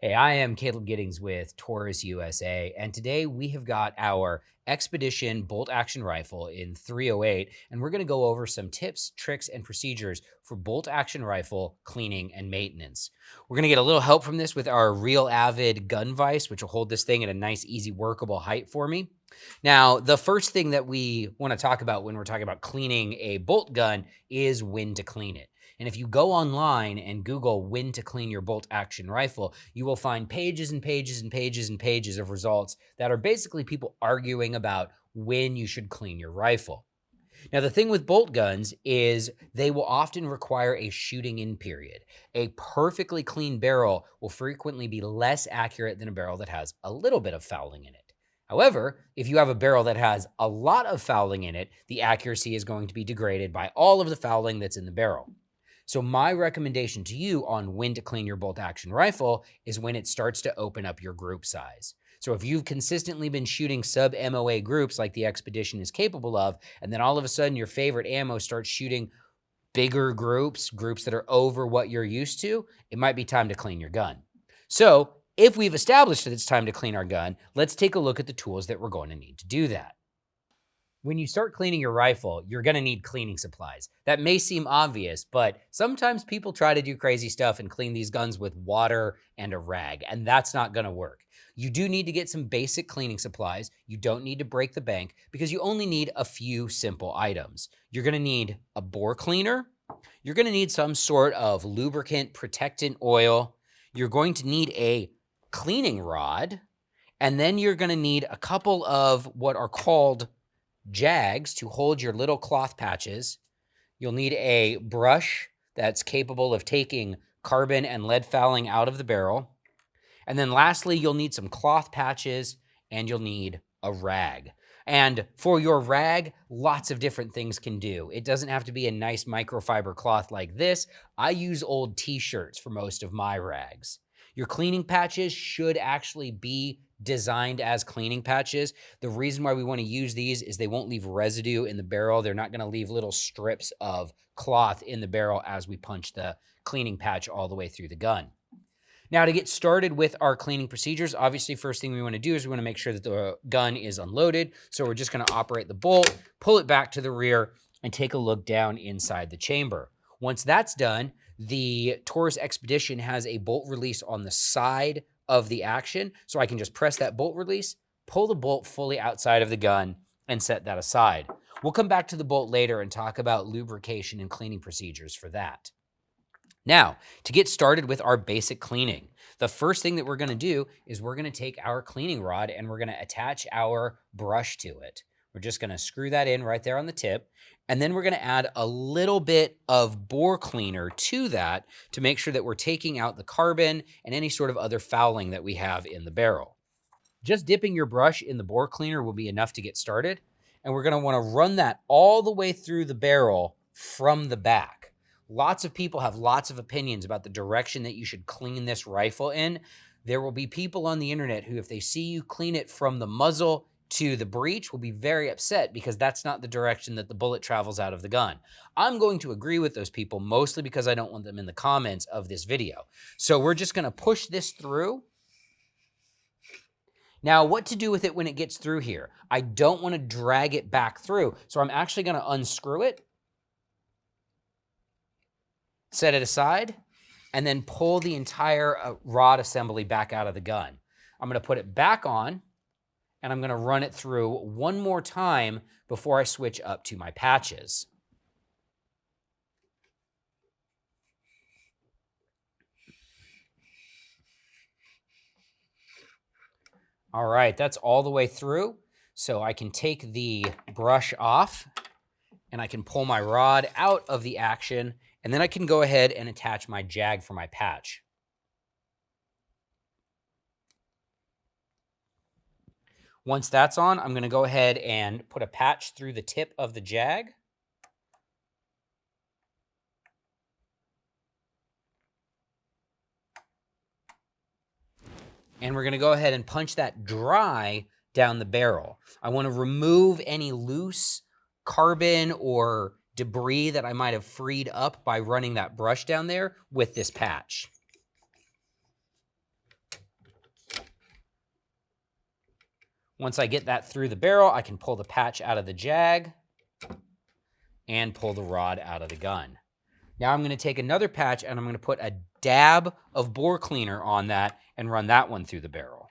Hey, I am Caleb Giddings with Taurus USA, and today we have got our Expedition bolt action rifle in 308, and we're going to go over some tips, tricks, and procedures for bolt action rifle cleaning and maintenance. We're going to get a little help from this with our Real Avid gun vise, which will hold this thing at a nice, easy, workable height for me. Now, the first thing that we want to talk about when we're talking about cleaning a bolt gun is when to clean it. And if you go online and Google when to clean your bolt action rifle, you will find pages and pages and pages and pages of results that are basically people arguing about when you should clean your rifle. Now, the thing with bolt guns is they will often require a shooting in period. A perfectly clean barrel will frequently be less accurate than a barrel that has a little bit of fouling in it. However, if you have a barrel that has a lot of fouling in it, the accuracy is going to be degraded by all of the fouling that's in the barrel. So my recommendation to you on when to clean your bolt action rifle is when it starts to open up your group size. So if you've consistently been shooting sub MOA groups like the Expedition is capable of, and then all of a sudden your favorite ammo starts shooting bigger groups that are over what you're used to, it might be time to clean your gun. So if we've established that it's time to clean our gun, let's take a look at the tools that we're going to need to do that. When you start cleaning your rifle, you're going to need cleaning supplies. That may seem obvious, but sometimes people try to do crazy stuff and clean these guns with water and a rag, and that's not going to work. You do need to get some basic cleaning supplies. You don't need to break the bank because you only need a few simple items. You're going to need a bore cleaner. You're going to need some sort of lubricant, protectant oil. You're going to need a cleaning rod, and then you're going to need a couple of what are called jags to hold your little cloth patches. You'll need a brush that's capable of taking carbon and lead fouling out of the barrel. And then lastly, you'll need some cloth patches and you'll need a rag. And for your rag, lots of different things can do. It doesn't have to be a nice microfiber cloth like this. I use old t-shirts for most of my rags. Your cleaning patches should actually be designed as cleaning patches. The reason why we want to use these is they won't leave residue in the barrel. They're not going to leave little strips of cloth in the barrel as we punch the cleaning patch all the way through the gun. Now, to get started with our cleaning procedures, obviously, first thing we want to do is we want to make sure that the gun is unloaded. So we're just going to operate the bolt, pull it back to the rear, and take a look down inside the chamber. Once that's done, the Taurus Expedition has a bolt release on the side of the action. So I can just press that bolt release, pull the bolt fully outside of the gun, and set that aside. We'll come back to the bolt later and talk about lubrication and cleaning procedures for that. Now, to get started with our basic cleaning, the first thing that we're going to do is we're going to take our cleaning rod and we're going to attach our brush to it. We're just going to screw that in right there on the tip. And then we're going to add a little bit of bore cleaner to that to make sure that we're taking out the carbon and any sort of other fouling that we have in the barrel. Just dipping your brush in the bore cleaner will be enough to get started. And we're going to want to run that all the way through the barrel from the back. Lots of people have lots of opinions about the direction that you should clean this rifle in. There will be people on the internet who, if they see you clean it from the muzzle to the breech, will be very upset because that's not the direction that the bullet travels out of the gun. I'm going to agree with those people, mostly because I don't want them in the comments of this video. So we're just going to push this through. Now, what to do with it when it gets through here? I don't want to drag it back through, so I'm actually going to unscrew it, set it aside, and then pull the entire rod assembly back out of the gun. I'm going to put it back on, and I'm going to run it through one more time before I switch up to my patches. All right, that's all the way through. So I can take the brush off, and I can pull my rod out of the action, and then I can go ahead and attach my jag for my patch. Once that's on, I'm going to go ahead and put a patch through the tip of the jag. And we're going to go ahead and punch that dry down the barrel. I want to remove any loose carbon or debris that I might have freed up by running that brush down there with this patch. Once I get that through the barrel, I can pull the patch out of the jag and pull the rod out of the gun. Now I'm going to take another patch and I'm going to put a dab of bore cleaner on that and run that one through the barrel.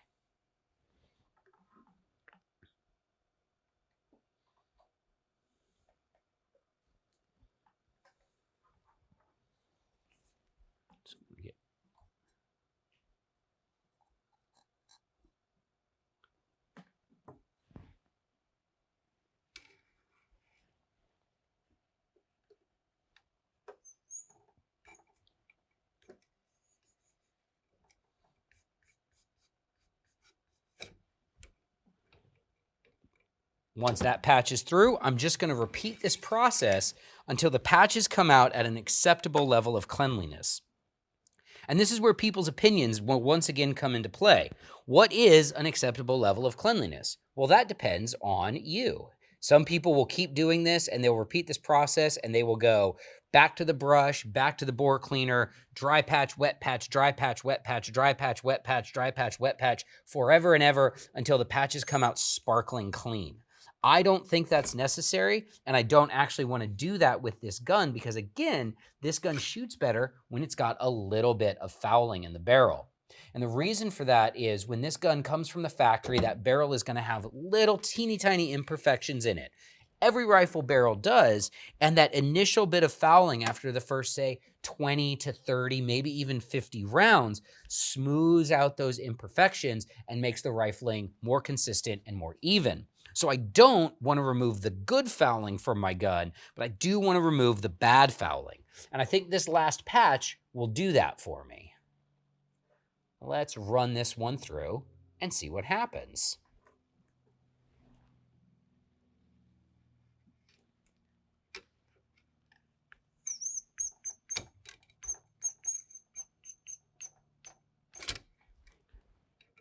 Once that patch is through, I'm just going to repeat this process until the patches come out at an acceptable level of cleanliness. And this is where people's opinions will once again come into play. What is an acceptable level of cleanliness? Well, that depends on you. Some people will keep doing this and they'll repeat this process and they will go back to the brush, back to the bore cleaner, dry patch, wet patch, dry patch, wet patch, dry patch, wet patch, dry patch, wet patch, forever and ever until the patches come out sparkling clean. I don't think that's necessary, and I don't actually want to do that with this gun because, again, this gun shoots better when it's got a little bit of fouling in the barrel. And the reason for that is when this gun comes from the factory, that barrel is going to have little teeny tiny imperfections in it. Every rifle barrel does, and that initial bit of fouling after the first, say, 20 to 30, maybe even 50 rounds smooths out those imperfections and makes the rifling more consistent and more even. So I don't want to remove the good fouling from my gun, but I do want to remove the bad fouling. And I think this last patch will do that for me. Let's run this one through and see what happens.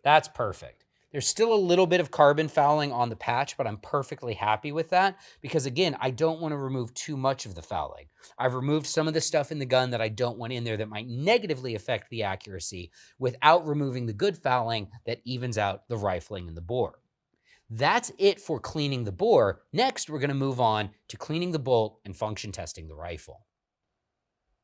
That's perfect. There's still a little bit of carbon fouling on the patch, but I'm perfectly happy with that because, again, I don't want to remove too much of the fouling. I've removed some of the stuff in the gun that I don't want in there that might negatively affect the accuracy without removing the good fouling that evens out the rifling and the bore. That's it for cleaning the bore. Next, we're going to move on to cleaning the bolt and function testing the rifle.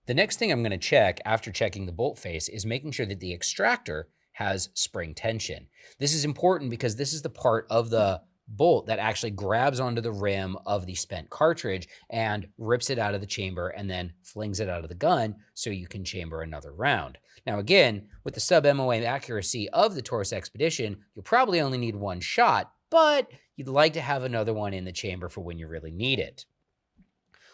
The next thing I'm going to check after checking the bolt face is making sure that the extractor has spring tension. This is important because this is the part of the bolt that actually grabs onto the rim of the spent cartridge and rips it out of the chamber and then flings it out of the gun so you can chamber another round. Now again, with the sub-MOA accuracy of the Taurus Expedition, you'll probably only need one shot, but you'd like to have another one in the chamber for when you really need it.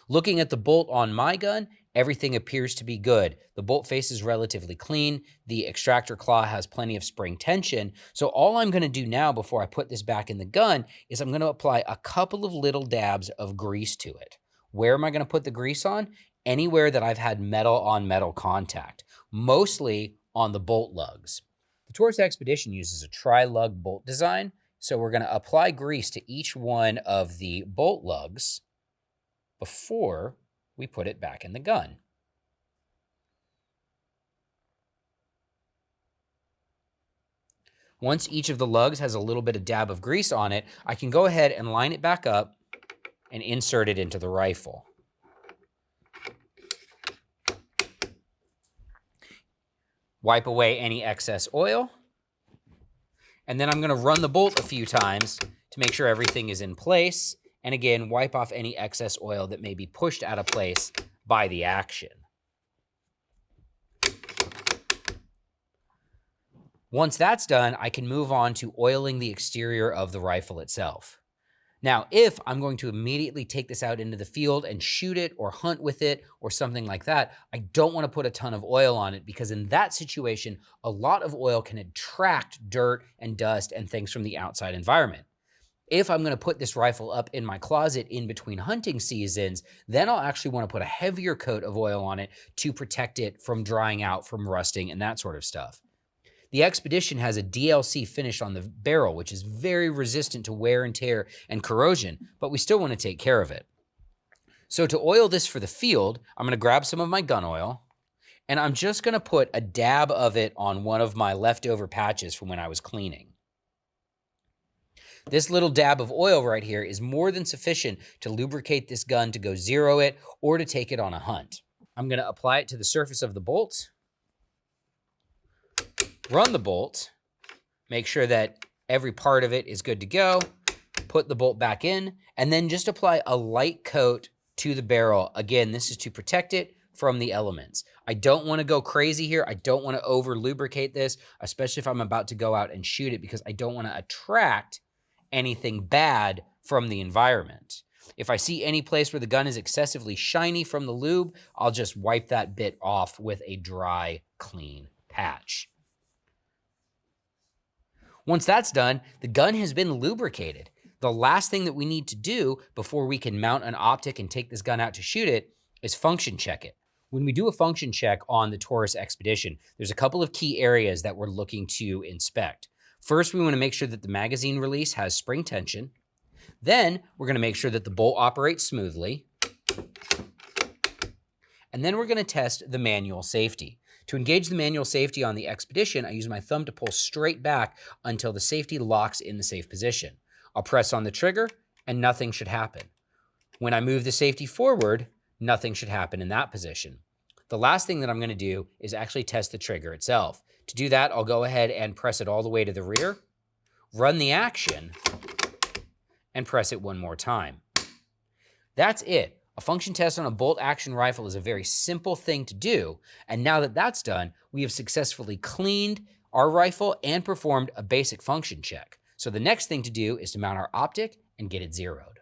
Looking at the bolt on my gun, everything appears to be good. The bolt face is relatively clean. The extractor claw has plenty of spring tension. So all I'm going to do now before I put this back in the gun is I'm going to apply a couple of little dabs of grease to it. Where am I going to put the grease on? Anywhere that I've had metal on metal contact, mostly on the bolt lugs. The Taurus Expedition uses a tri-lug bolt design. So we're going to apply grease to each one of the bolt lugs before we put it back in the gun. Once each of the lugs has a little bit of dab of grease on it, I can go ahead and line it back up and insert it into the rifle. Wipe away any excess oil. And then I'm going to run the bolt a few times to make sure everything is in place. And again, wipe off any excess oil that may be pushed out of place by the action. Once that's done, I can move on to oiling the exterior of the rifle itself. Now, if I'm going to immediately take this out into the field and shoot it or hunt with it or something like that, I don't want to put a ton of oil on it because in that situation, a lot of oil can attract dirt and dust and things from the outside environment. If I'm going to put this rifle up in my closet in between hunting seasons, then I'll actually want to put a heavier coat of oil on it to protect it from drying out, from rusting, and that sort of stuff. The Expedition has a DLC finish on the barrel, which is very resistant to wear and tear and corrosion, but we still want to take care of it. So to oil this for the field, I'm going to grab some of my gun oil, and I'm just going to put a dab of it on one of my leftover patches from when I was cleaning. This little dab of oil right here is more than sufficient to lubricate this gun to go zero it or to take it on a hunt. I'm going to apply it to the surface of the bolt, run the bolt, make sure that every part of it is good to go, put the bolt back in, and then just apply a light coat to the barrel. Again, this is to protect it from the elements. I don't want to go crazy here. I don't want to over lubricate this, especially if I'm about to go out and shoot it, because I don't want to attract anything bad from the environment. If I see any place where the gun is excessively shiny from the lube, I'll just wipe that bit off with a dry, clean patch. Once that's done, the gun has been lubricated. The last thing that we need to do before we can mount an optic and take this gun out to shoot it is function check it. When we do a function check on the Taurus Expedition, there's a couple of key areas that we're looking to inspect. First, we want to make sure that the magazine release has spring tension. Then we're going to make sure that the bolt operates smoothly. And then we're going to test the manual safety. To engage the manual safety on the Expedition, I use my thumb to pull straight back until the safety locks in the safe position. I'll press on the trigger and nothing should happen. When I move the safety forward, nothing should happen in that position. The last thing that I'm going to do is actually test the trigger itself. To do that, I'll go ahead and press it all the way to the rear, run the action, and press it one more time. That's it. A function test on a bolt-action rifle is a very simple thing to do, and now that that's done, we have successfully cleaned our rifle and performed a basic function check. So the next thing to do is to mount our optic and get it zeroed.